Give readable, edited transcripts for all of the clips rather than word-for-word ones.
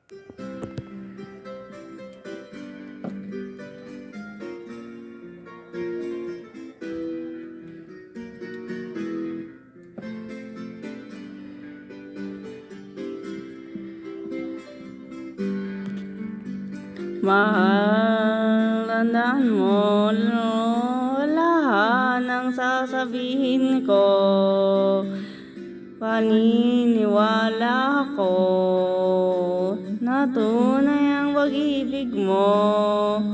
Mahal, tandaan mo lahat ng sasabihin ko. Paniniwala ko na tunay ang pag-ibig mo.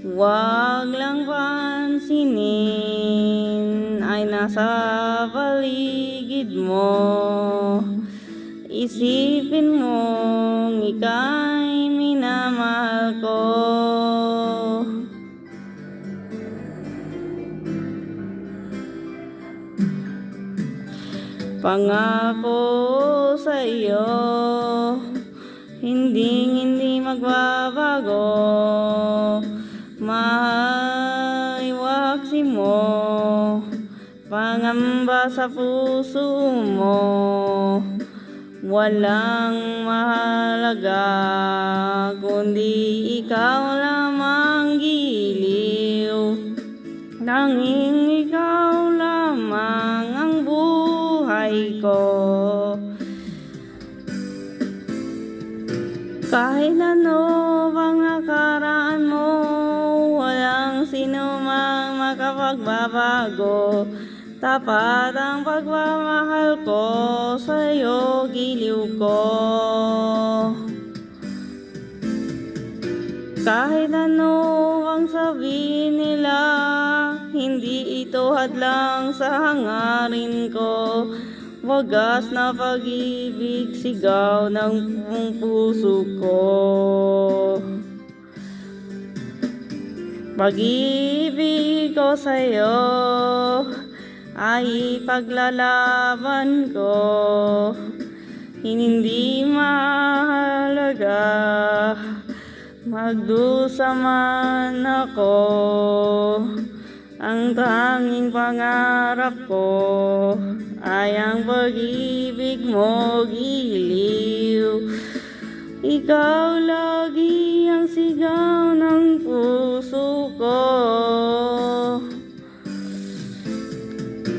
Huwag lang pansinin ay nasa paligid mo. Isipin mong ika'y minamahal ko. Pangako sa iyo, hindi magbabago. Maiwaksi mo, pangamba sa puso mo. Walang mahalaga kundi ikaw lamang giliw. Tanging ikaw lamang ang buhay ko. Kahit ano pang nakaraan mo, walang sino mang makapagbabago. Tapat ang pagmamahal ko sa'yo, giliw ko. Kahit ano ang sabihin nila, hindi ito hadlang sa hangarin ko. Wagas na pag-ibig, sigaw ng puso ko. Pag-ibig ko sa'yo ay paglalaban ko. Hindi mahalaga magdusa man ako. Ang tanging pangarap ko ay ang pag-ibig mo, giliw. Ikaw lagi ang sigaw ng puso ko.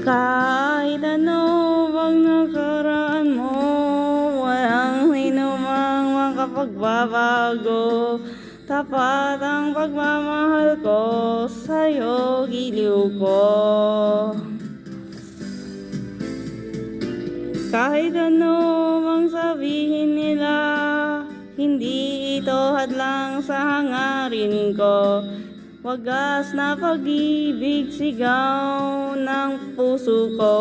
Kahit ano bang nakaraan mo, walang sinumang makapagbabago. Tapat ang pagmamahal ko sa'yo, giliw ko. Kahit ano mang sabihin nila, hindi ito hadlang sa hangarin ko. Wagas na pag-ibig, sigaw ng puso ko.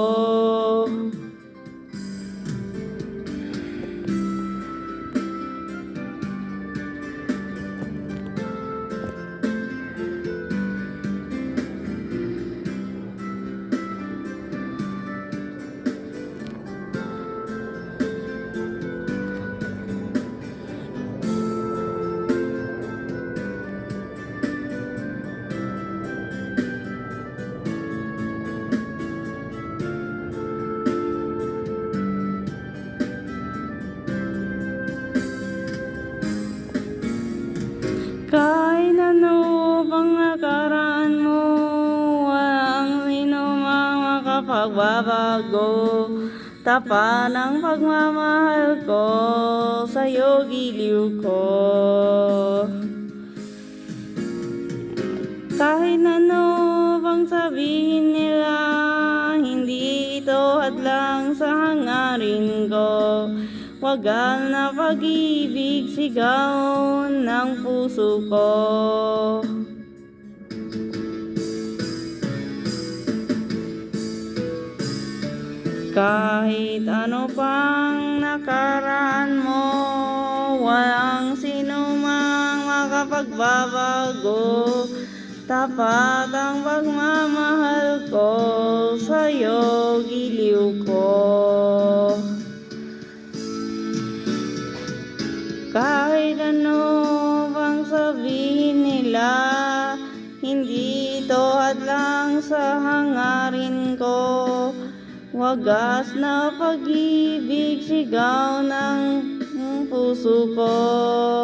Kahit ano pang nakaraan mo, walang sino mang makapagbabago. Tapat ang pagmamahal ko sa'yo, giliw ko. Kahit ano pang sabihin nila, hindi ito hadlang sa hangarin ko. Wagal na pag-ibig, sigaw ng puso ko. Kahit ano pang nakaraan mo, walang sino mang makapagbabago. Tapat ang pagmamahal ko sa'yo, giliw ko. Kahit ano pang sabihin nila, hindi ito hadlang sa hangarin ko. Wagas na pag-ibig, sigaw ng puso puso ko.